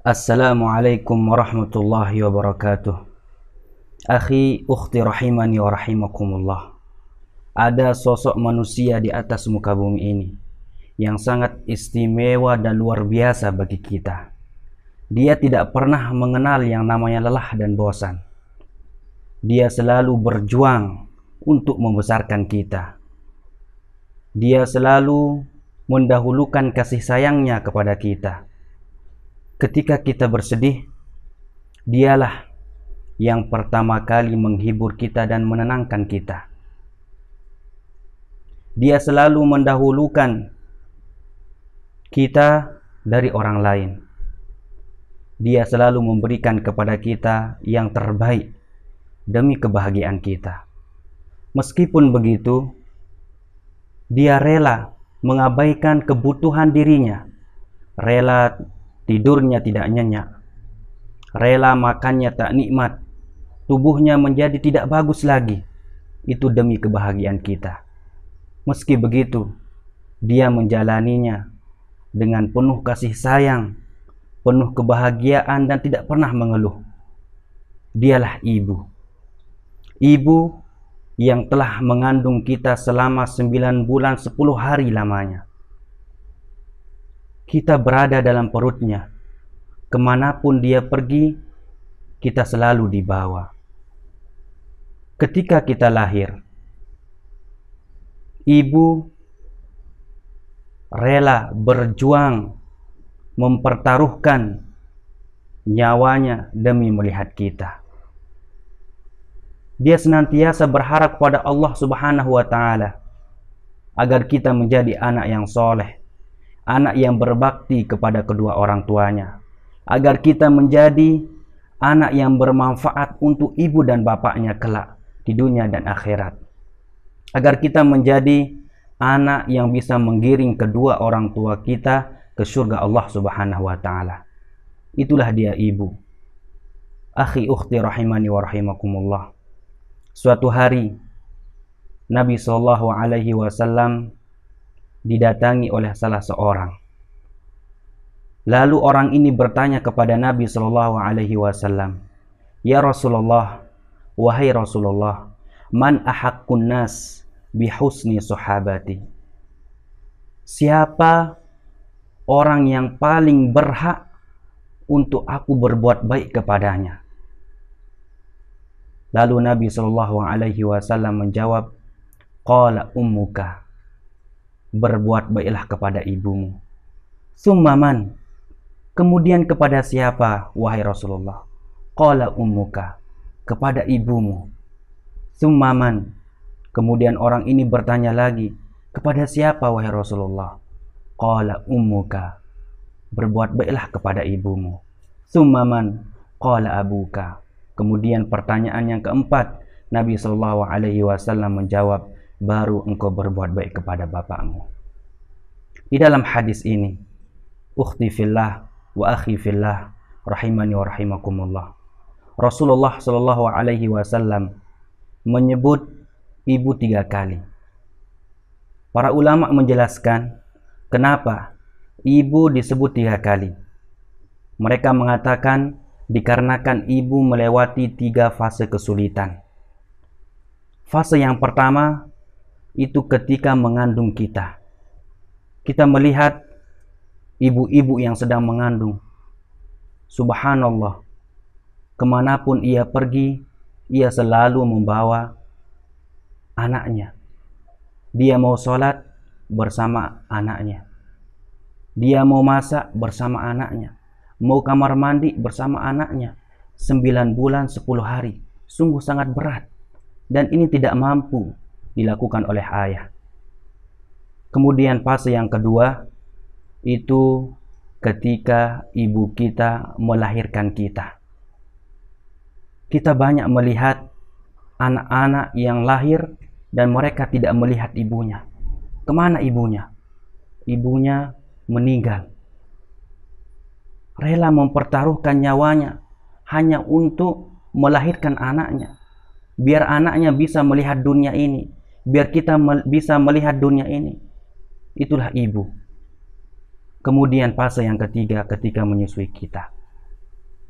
Assalamualaikum warahmatullahi wabarakatuh. Akhi, ukhti rahimani wa rahimakumullah. Ada sosok manusia di atas muka bumi ini yang sangat istimewa dan luar biasa bagi kita. Dia tidak pernah mengenal yang namanya lelah dan bosan. Dia selalu berjuang untuk membesarkan kita. Dia selalu mendahulukan kasih sayangnya kepada kita. Ketika kita bersedih, dialah yang pertama kali menghibur kita dan menenangkan kita. Dia selalu mendahulukan kita dari orang lain. Dia selalu memberikan kepada kita yang terbaik demi kebahagiaan kita. Meskipun begitu, dia rela mengabaikan kebutuhan dirinya, rela tidurnya tidak nyenyak, rela makannya tak nikmat, tubuhnya menjadi tidak bagus lagi. Itu demi kebahagiaan kita. Meski begitu, dia menjalaninya dengan penuh kasih sayang, penuh kebahagiaan dan tidak pernah mengeluh. Dialah ibu. Ibu yang telah mengandung kita selama 9 bulan 10 hari lamanya. Kita berada dalam perutnya. Kemanapun dia pergi, kita selalu dibawa. Ketika kita lahir, ibu rela berjuang mempertaruhkan nyawanya demi melihat kita. Dia senantiasa berharap kepada Allah Subhanahu wa Ta'ala agar kita menjadi anak yang soleh, anak yang berbakti kepada kedua orang tuanya, agar kita menjadi anak yang bermanfaat untuk ibu dan bapaknya kelak di dunia dan akhirat, agar kita menjadi anak yang bisa menggiring kedua orang tua kita ke surga Allah Subhanahu wa Ta'ala. Itulah dia ibu. Akhi, ukhti rahimani wa rahimakumullah. Suatu hari Nabi SAW didatangi oleh salah seorang. Lalu orang ini bertanya kepada Nabi SAW, "Ya Rasulullah, wahai Rasulullah, man ahaqqun nas bihusni sahabati?" Siapa orang yang paling berhak untuk aku berbuat baik kepadanya? Lalu Nabi SAW menjawab, "Qala ummuka." Berbuat baiklah kepada ibumu. Summaman. Kemudian kepada siapa, wahai Rasulullah? Qala ummuka. Kepada ibumu. Summaman. Kemudian orang ini bertanya lagi, kepada siapa, wahai Rasulullah? Qala ummuka. Berbuat baiklah kepada ibumu. Summaman. Qala abuka. Kemudian pertanyaan yang keempat, Nabi SAW menjawab, baru engkau berbuat baik kepada bapakmu. Di dalam hadis ini, ukhti fillah wa akhi fillah rahimani wa rahimakumullah, Rasulullah SAW menyebut ibu 3 kali. Para ulama menjelaskan kenapa ibu disebut 3 kali. Mereka mengatakan dikarenakan ibu melewati 3 fase kesulitan. Fase yang pertama itu ketika mengandung kita. Kita melihat ibu-ibu yang sedang mengandung. Subhanallah, kemanapun ia pergi, ia selalu membawa anaknya. Dia mau sholat bersama anaknya. Dia mau masak bersama anaknya. Mau kamar mandi bersama anaknya. 9 bulan 10 hari. Sungguh sangat berat. Dan ini tidak mampu dilakukan oleh ayah. Kemudian fase yang kedua itu ketika ibu kita melahirkan kita. Kita banyak melihat anak-anak yang lahir dan mereka tidak melihat ibunya. Kemana ibunya? Ibunya meninggal. Rela mempertaruhkan nyawanya hanya untuk melahirkan anaknya. Biar anaknya bisa melihat dunia ini. Biar kita bisa melihat dunia ini. Itulah ibu. Kemudian fase yang ketiga ketika menyusui kita.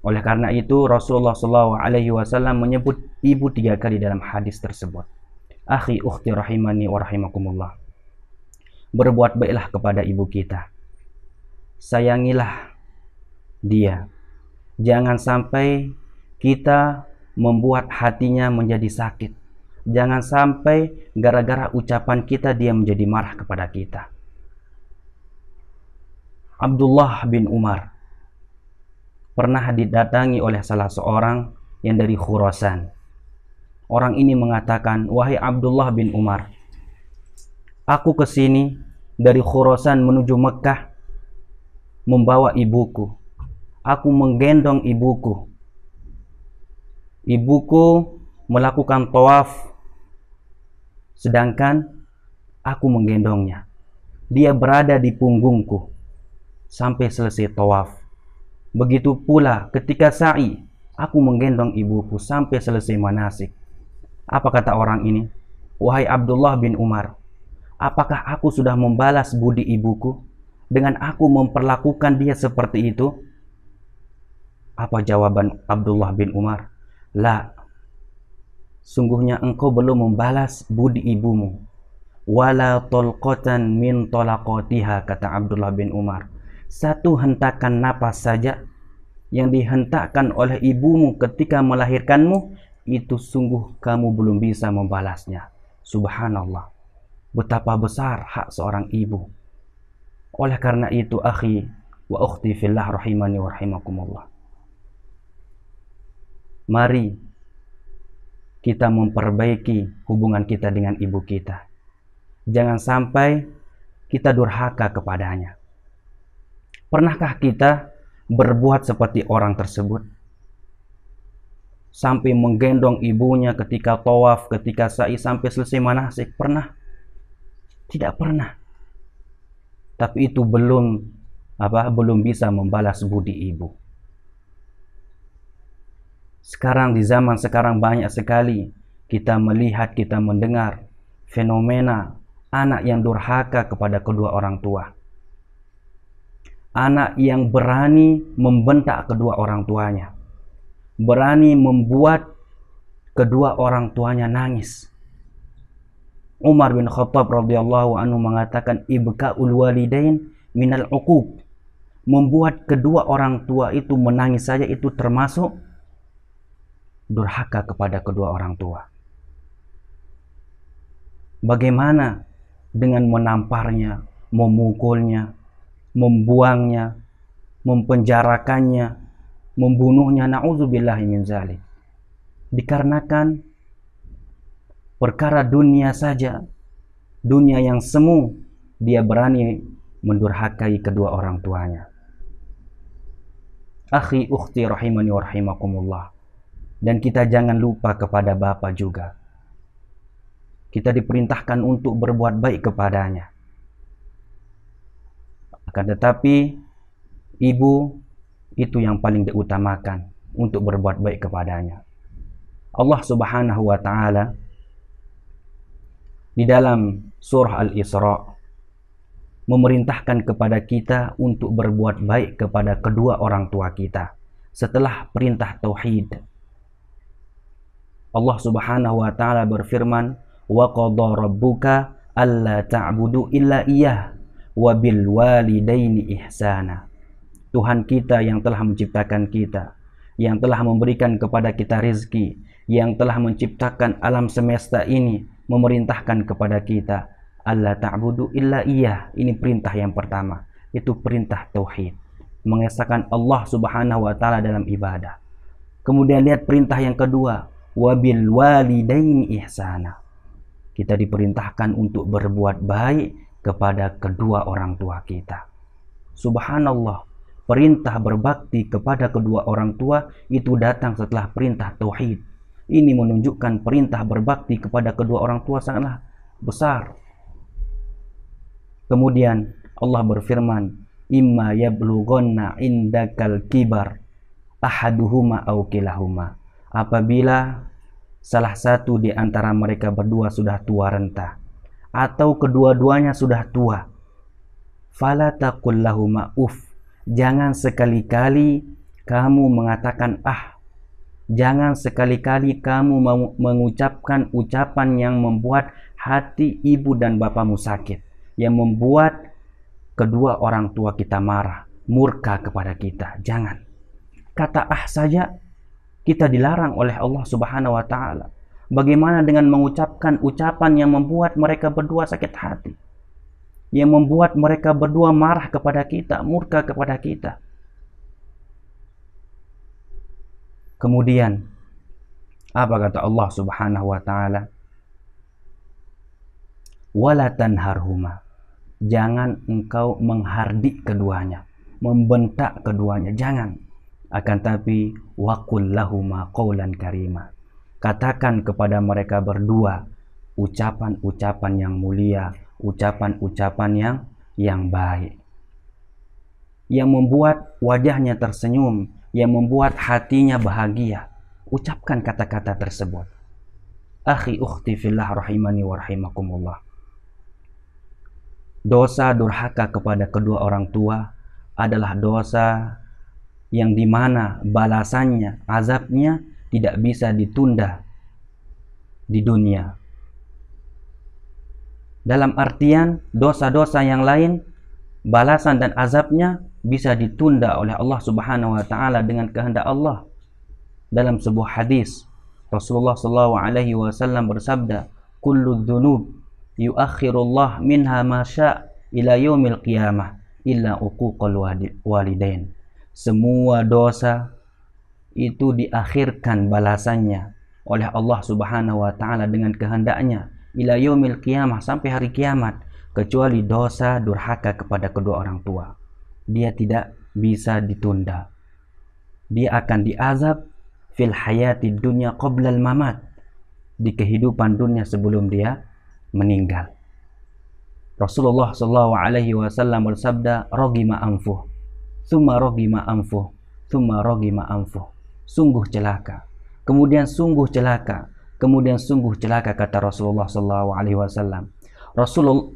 Oleh karena itu Rasulullah SAW menyebut ibu 3 kali dalam hadis tersebut. Akhi ukhti rahimani wa rahimakumullah. Berbuat baiklah kepada ibu kita. Sayangilah dia. Jangan sampai kita membuat hatinya menjadi sakit. Jangan sampai gara-gara ucapan kita dia menjadi marah kepada kita. Abdullah bin Umar pernah didatangi oleh salah seorang yang dari Khurasan. Orang ini mengatakan, "Wahai Abdullah bin Umar, aku ke sini dari Khurasan menuju Mekah membawa ibuku. Aku menggendong ibuku. Ibuku melakukan tawaf, sedangkan aku menggendongnya. Dia berada di punggungku sampai selesai tawaf. Begitu pula ketika sa'i, aku menggendong ibuku sampai selesai manasik." Apa kata orang ini? "Wahai Abdullah bin Umar, apakah aku sudah membalas budi ibuku dengan aku memperlakukan dia seperti itu?" Apa jawaban Abdullah bin Umar? "La, sungguhnya engkau belum membalas budi ibumu. Wala tolqatan min tolaqatiha," kata Abdullah bin Umar. Satu hentakan napas saja yang dihentakkan oleh ibumu ketika melahirkanmu, itu sungguh kamu belum bisa membalasnya. Subhanallah, betapa besar hak seorang ibu. Oleh karena itu, akhi wa ukhti fillah rahimani wa rahimakumullah, mari kita memperbaiki hubungan kita dengan ibu kita. Jangan sampai kita durhaka kepadanya. Pernahkah kita berbuat seperti orang tersebut? Sampai menggendong ibunya ketika tawaf, ketika sa'i, sampai selesai manasik. Pernah? Tidak pernah. Tapi itu belum bisa membalas budi ibu. Sekarang di zaman sekarang banyak sekali kita melihat, kita mendengar fenomena anak yang durhaka kepada kedua orang tua. Anak yang berani membentak kedua orang tuanya, berani membuat kedua orang tuanya nangis. Umar bin Khattab radhiyallahu anhu mengatakan, "Ibka'ul walidain minal uquq." Membuat kedua orang tua itu menangis saja itu termasuk durhaka kepada kedua orang tua. Bagaimana dengan menamparnya, memukulnya, membuangnya, mempenjarakannya, membunuhnya, na'udzubillahi min dzalik. Dikarenakan perkara dunia saja, dunia yang semu, dia berani mendurhakai kedua orang tuanya. Akhi ukhti rahimani wa rahimakumullah. Dan kita jangan lupa kepada bapak juga. Kita diperintahkan untuk berbuat baik kepadanya. Akan tetapi ibu itu yang paling diutamakan untuk berbuat baik kepadanya. Allah Subhanahu wa ta'ala di dalam surah Al-Isra memerintahkan kepada kita untuk berbuat baik kepada kedua orang tua kita setelah perintah tauhid. Allah Subhanahu wa ta'ala berfirman, "Wa qadha rabbuka alla ta'budu illa iyyah wa bil walidaini ihsana." Tuhan kita yang telah menciptakan kita, yang telah memberikan kepada kita rezeki, yang telah menciptakan alam semesta ini, memerintahkan kepada kita, alla ta'budu illa iyyah. Ini perintah yang pertama, itu perintah tauhid, mengesahkan Allah Subhanahu wa ta'ala dalam ibadah. Kemudian lihat perintah yang kedua, wabil walidaini ihsana. Kita diperintahkan untuk berbuat baik kepada kedua orang tua kita. Subhanallah, perintah berbakti kepada kedua orang tua itu datang setelah perintah tauhid. Ini menunjukkan perintah berbakti kepada kedua orang tua sangatlah besar. Kemudian Allah berfirman, "Imma yablughanna indakal kibar ahaduhuma aw kilahuma." Apabila salah satu di antara mereka berdua sudah tua renta atau kedua-duanya sudah tua, fala taqul lahuma uff. Jangan sekali-kali kamu mengatakan ah. Jangan sekali-kali kamu mengucapkan ucapan yang membuat hati ibu dan bapamu sakit, yang membuat kedua orang tua kita marah, murka kepada kita. Jangan. Kata ah saja kita dilarang oleh Allah Subhanahu wa taala. Bagaimana dengan mengucapkan ucapan yang membuat mereka berdua sakit hati, yang membuat mereka berdua marah kepada kita, murka kepada kita? Kemudian apa kata Allah Subhanahu wa taala? Wala tanharhuma. Jangan engkau menghardik keduanya, membentak keduanya, jangan. Akan tapi waqul lahuma qaulan karima. Katakan kepada mereka berdua ucapan-ucapan yang mulia, ucapan-ucapan yang baik, yang membuat wajahnya tersenyum, yang membuat hatinya bahagia. Ucapkan kata-kata tersebut. Akhi ukhti fillah rahimani wa rahimakumullah. Dosa durhaka kepada kedua orang tua adalah dosa yang dimana balasannya, azabnya tidak bisa ditunda di dunia. Dalam artian dosa-dosa yang lain, balasan dan azabnya bisa ditunda oleh Allah Subhanahu wa taala dengan kehendak Allah. Dalam sebuah hadis, Rasulullah SAW bersabda, "Kullu dzunub yuakhirullah minha ma syaa ila yaumil qiyamah illa uquqal walidain." Semua dosa itu diakhirkan balasannya oleh Allah Subhanahu wa taala dengan kehendaknya ila yaumil qiyamah, sampai hari kiamat, kecuali dosa durhaka kepada kedua orang tua. Dia tidak bisa ditunda. Dia akan diazab fil hayati dunya qabla al mamat, di kehidupan dunia sebelum dia meninggal. Rasulullah SAW bersabda, rogima anfuh, thumma rogima anfuh, thumma rogima anfuh. Sungguh celaka, kemudian sungguh celaka, kemudian sungguh celaka, kata Rasulullah SAW.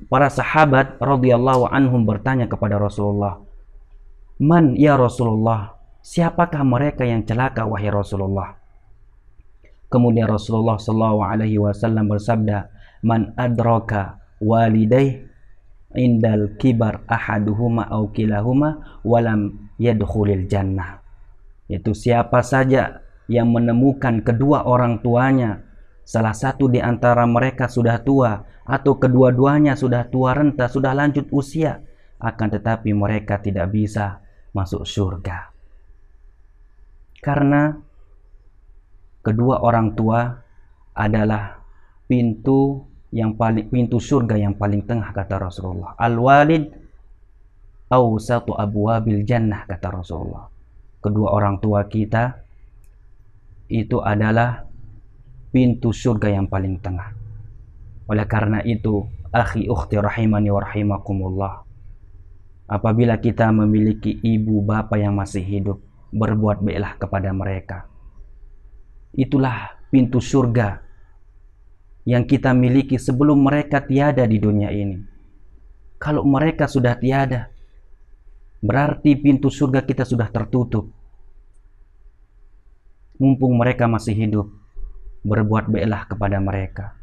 Para sahabat radhiyallahu anhum bertanya kepada Rasulullah, "Man ya Rasulullah? Siapakah mereka yang celaka wahai Rasulullah?" Kemudian Rasulullah SAW bersabda, "Man adraka walidayh indal kibar ahaduhuma aw kilahuma walam yadkhulil jannah." Yaitu siapa saja yang menemukan kedua orang tuanya, salah satu di antara mereka sudah tua atau kedua-duanya sudah tua renta, sudah lanjut usia, akan tetapi mereka tidak bisa masuk surga. Karena kedua orang tua adalah pintu surga yang paling tengah, kata Rasulullah. Al-walid awsatu abwabil jannah, kata Rasulullah. Kedua orang tua kita itu adalah pintu surga yang paling tengah. Oleh karena itu, akhi ukhti rahimani wa rahimakumullah, apabila kita memiliki ibu bapa yang masih hidup, berbuat baiklah kepada mereka. Itulah pintu surga yang kita miliki sebelum mereka tiada di dunia ini. Kalau mereka sudah tiada, berarti pintu surga kita sudah tertutup. Mumpung mereka masih hidup, berbuat baiklah kepada mereka.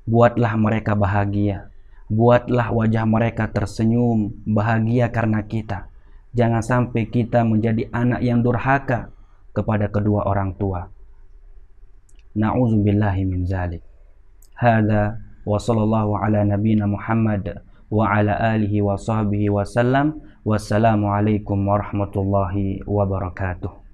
Buatlah mereka bahagia. Buatlah wajah mereka tersenyum, bahagia karena kita. Jangan sampai kita menjadi anak yang durhaka kepada kedua orang tua. Na'udzubillahi min zalik. Hadza wa sallallahu ala nabiyyina Muhammad wa ala alihi wa sahbihi wa sallam. Wassalamu alaikum warahmatullahi wabarakatuh.